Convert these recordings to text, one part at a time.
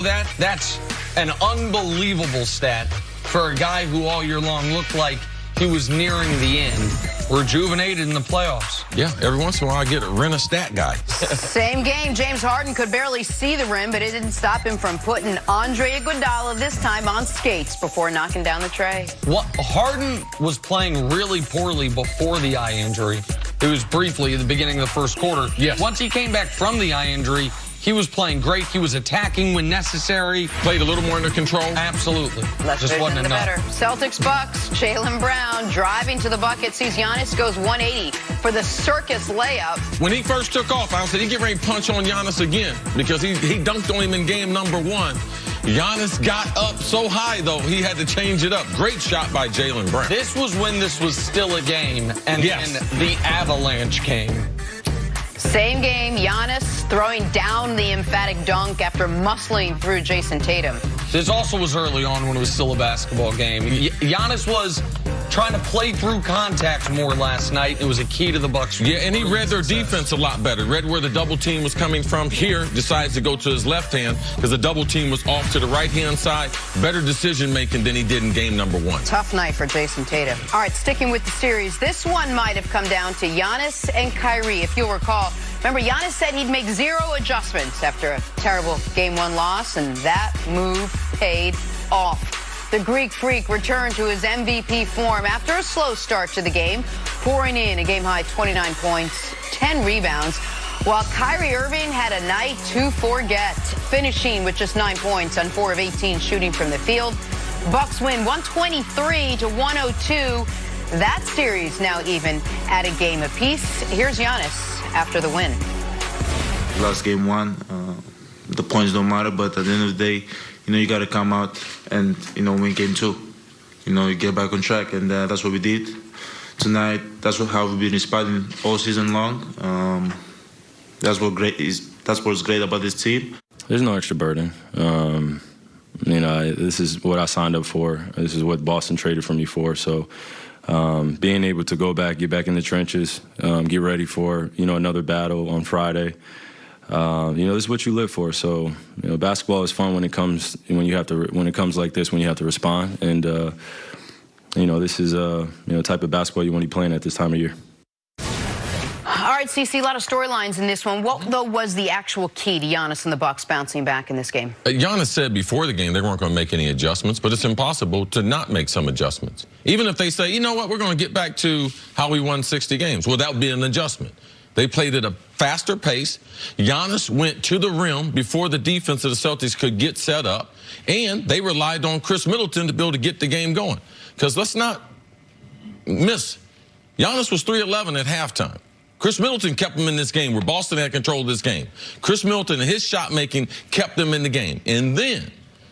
That's an unbelievable stat for a guy who all year long looked like he was nearing the end. Rejuvenated in the playoffs. Yeah, every once in a while I get a rent a stat guy. Same game. James Harden could barely see the rim, but it didn't stop him from putting Andre Iguodala this time on skates before knocking down the tray. Well, Harden was playing really poorly before the eye injury. It was briefly at the beginning of the first quarter. Yes. Once he came back from the eye injury, he was playing great. He was attacking when necessary. Played a little more under control. Absolutely. Less Just wasn't the enough. better. Celtics Bucks. Jaylen Brown driving to the bucket, sees Giannis, goes 180 for the circus layup. When he first took off, I said he get ready to punch on Giannis again because he dunked on him in game number 1. Giannis got up so high, though, he had to change it up. Great shot by Jaylen Brown. This was when this was still a game, and Yes. then the avalanche came. Same game, Giannis throwing down the emphatic dunk after muscling through Jason Tatum. This also was early on when it was still a basketball game. Giannis was trying to play through contact more last night. It was a key to the Bucks. Yeah, and he read their defense a lot better. Read where the double team was coming from. Here, decides to go to his left hand because the double team was off to the right-hand side. Better decision-making than he did in game number 1. Tough night for Jason Tatum. All right, sticking with the series, this one might have come down to Giannis and Kyrie. If you'll recall, remember, Giannis said he'd make 0 adjustments after a terrible Game 1 loss, and that move paid off. The Greek Freak returned to his MVP form after a slow start to the game, pouring in a game-high 29 points, 10 rebounds, while Kyrie Irving had a night to forget, finishing with just 9 points on 4 of 18 shooting from the field. Bucks win 123-102. That series now even at a game apiece. Here's Giannis after the win. Lost game 1. The points don't matter, but at the end of the day, you got to come out and, win game 2. You get back on track, and that's what we did tonight. That's how we've been inspiring all season long. That's what's great about this team. There's no extra burden. This is what I signed up for. This is what Boston traded for me for. So being able to go back, get back in the trenches, get ready for, another battle on Friday. This is what you live for. So, basketball is fun when it comes like this, when you have to respond. And, this is type of basketball you want to be playing at this time of year. All right, CeCe, a lot of storylines in this one. What, though, was the actual key to Giannis and the Bucks bouncing back in this game? Giannis said before the game they weren't going to make any adjustments, but it's impossible to not make some adjustments. Even if they say, you know what, we're going to get back to how we won 60 games. Well, that would be an adjustment. They played at a faster pace. Giannis went to the rim before the defense of the Celtics could get set up, and they relied on Chris Middleton to be able to get the game going. Because let's not miss, Giannis was 3-11 at halftime. Chris Middleton kept them in this game where Boston had control of this game. Chris Middleton and his shot making kept them in the game. And then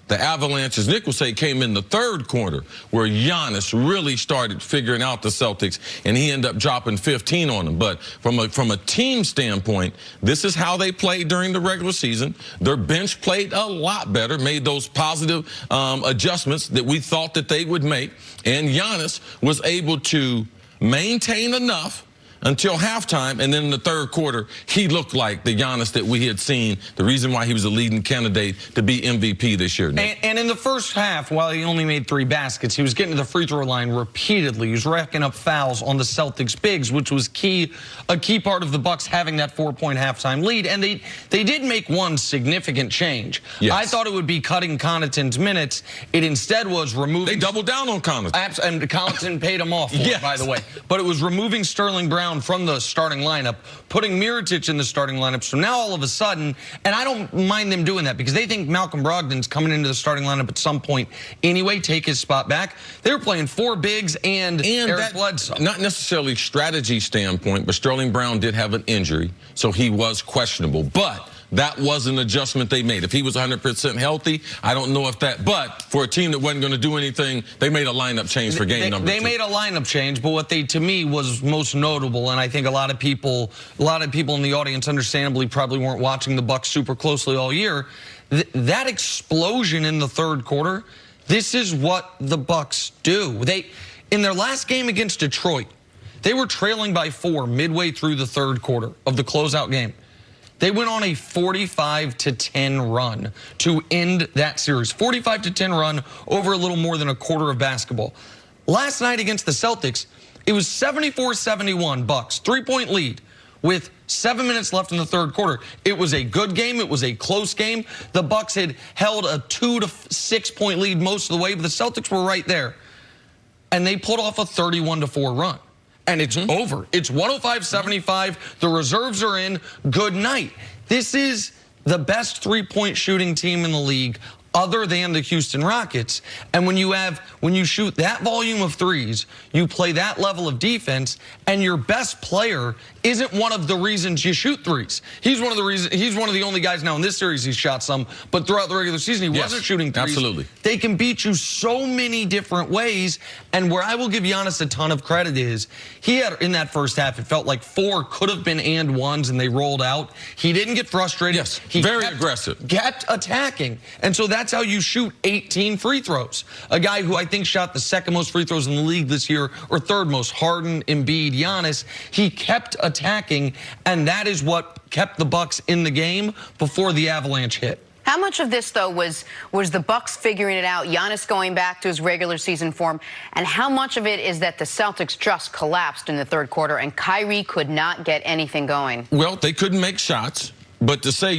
the Avalanche, as Nick will say, came in the third quarter where Giannis really started figuring out the Celtics, and he ended up dropping 15 on them. But from a team standpoint, this is how they played during the regular season. Their bench played a lot better, made those positive adjustments that we thought that they would make, and Giannis was able to maintain enough until halftime, and then in the third quarter, he looked like the Giannis that we had seen, the reason why he was a leading candidate to be MVP this year. And in the first half, while he only made 3 baskets, he was getting to the free throw line repeatedly. He was racking up fouls on the Celtics bigs, which was a key part of the Bucks having that 4-point halftime lead. And they did make one significant change. Yes. I thought it would be cutting Connaughton's minutes. It instead was removing... They doubled down on Connaughton. And Connaughton paid him off for it, by the way. But it was removing Sterling Brown from the starting lineup, putting Mirotic in the starting lineup. So now all of a sudden, and I don't mind them doing that because they think Malcolm Brogdon's coming into the starting lineup at some point anyway, take his spot back. They were playing 4 bigs and Eric Bledsoe. Not necessarily strategy standpoint, but Sterling Brown did have an injury, so he was questionable. But that was an adjustment they made. If he was 100% healthy, I don't know if that, but for a team that wasn't going to do anything, they made a lineup change for game number 2. They made a lineup change, but what to me, was most notable, and I think a lot of people in the audience understandably probably weren't watching the Bucks super closely all year, that explosion in the third quarter, this is what the Bucks do. In their last game against Detroit, they were trailing by 4 midway through the third quarter of the closeout game. They went on a 45-10 run to end that series. 45-10 run over a little more than a quarter of basketball. Last night against the Celtics, it was 74-71 Bucks, 3-point lead with 7 minutes left in the third quarter. It was a good game. It was a close game. The Bucks had held a 2 to 6 point lead most of the way, but the Celtics were right there. And they pulled off a 31-4 run. And it's over. It's 105-75. The reserves are in. Good night. This is the best three-point shooting team in the league other than the Houston Rockets. And when you shoot that volume of threes, you play that level of defense, and your best player isn't one of the reasons you shoot threes. He's one of the only guys now in this series he's shot some, but throughout the regular season he wasn't shooting threes. Absolutely. They can beat you so many different ways, and where I will give Giannis a ton of credit is he had, in that first half, it felt like 4 could have been and ones and they rolled out. He didn't get frustrated. Yes, he very aggressive. Kept attacking, and so that's how you shoot 18 free throws. A guy who I think shot the second most free throws in the league this year, or third most, Harden, Embiid, Giannis, he kept attacking, and that is what kept the Bucks in the game before the avalanche hit. How much of this, though, was the Bucks figuring it out, Giannis going back to his regular season form, and how much of it is that the Celtics just collapsed in the third quarter and Kyrie could not get anything going? Well, they couldn't make shots. But to say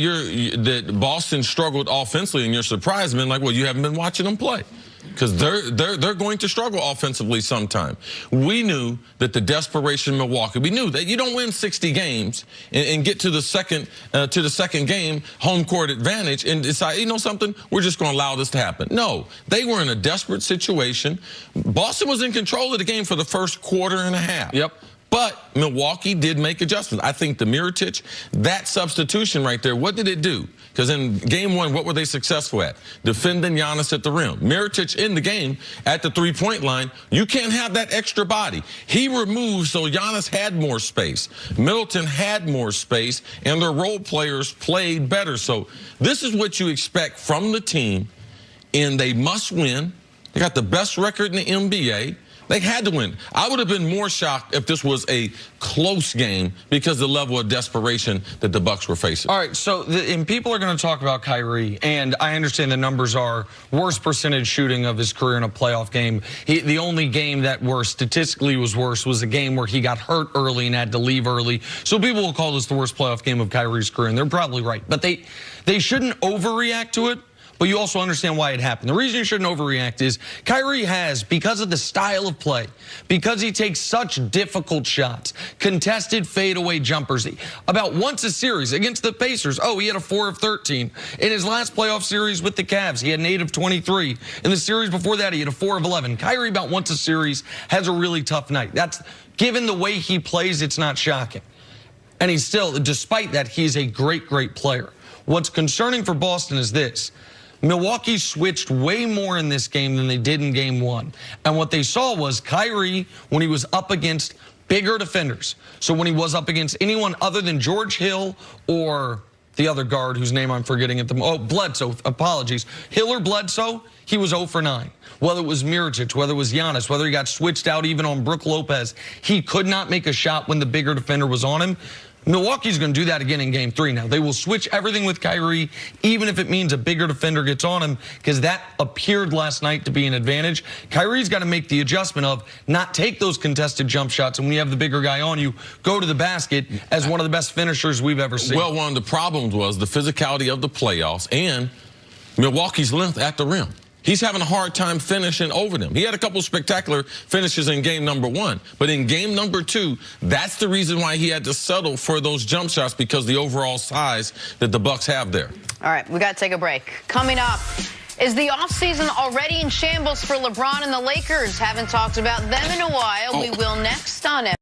that Boston struggled offensively and you're surprised, man, like, well, you haven't been watching them play. Because they're going to struggle offensively sometime. We knew that the desperation in Milwaukee, we knew that you don't win 60 games and get to the second game, home court advantage, and decide, you know something, we're just going to allow this to happen. No, they were in a desperate situation. Boston was in control of the game for the first quarter and a half. Yep. But Milwaukee did make adjustments. I think the Mirotic, that substitution right there, what did it do? Because in game one, what were they successful at? Defending Giannis at the rim. Mirotic in the game at the three-point line, you can't have that extra body. He removed, so Giannis had more space. Middleton had more space, and their role players played better. So this is what you expect from the team, and they must win. They got the best record in the NBA. They had to win. I would have been more shocked if this was a close game because of the level of desperation that the Bucks were facing. All right, so and people are going to talk about Kyrie, and I understand the numbers are worst percentage shooting of his career in a playoff game. The only game that statistically was worse was a game where he got hurt early and had to leave early. So people will call this the worst playoff game of Kyrie's career, and they're probably right. But they shouldn't overreact to it. But you also understand why it happened. The reason you shouldn't overreact is Kyrie has, because of the style of play, because he takes such difficult shots, contested fadeaway jumpers, about once a series against the Pacers, he had a 4 of 13. In his last playoff series with the Cavs, he had an 8 of 23. In the series before that, he had a 4 of 11. Kyrie, about once a series, has a really tough night. That's, given the way he plays, it's not shocking. And he's still, despite that, he's a great, great player. What's concerning for Boston is this. Milwaukee switched way more in this game than they did in game one. And what they saw was Kyrie, when he was up against bigger defenders, so when he was up against anyone other than George Hill or the other guard whose name I'm forgetting at the moment, Bledsoe, apologies. Hill or Bledsoe, he was 0 for 9. Whether it was Mirotic, whether it was Giannis, whether he got switched out even on Brook Lopez, he could not make a shot when the bigger defender was on him. Milwaukee's going to do that again in game 3 now. They will switch everything with Kyrie, even if it means a bigger defender gets on him, because that appeared last night to be an advantage. Kyrie's got to make the adjustment of not take those contested jump shots, and when you have the bigger guy on you, go to the basket as one of the best finishers we've ever seen. Well, one of the problems was the physicality of the playoffs and Milwaukee's length at the rim. He's having a hard time finishing over them. He had a couple spectacular finishes in game number 1. But in game number 2, that's the reason why he had to settle for those jump shots, because the overall size that the Bucks have there. All right, we got to take a break. Coming up, is the offseason already in shambles for LeBron and the Lakers? Haven't talked about them in a while. We will next on it.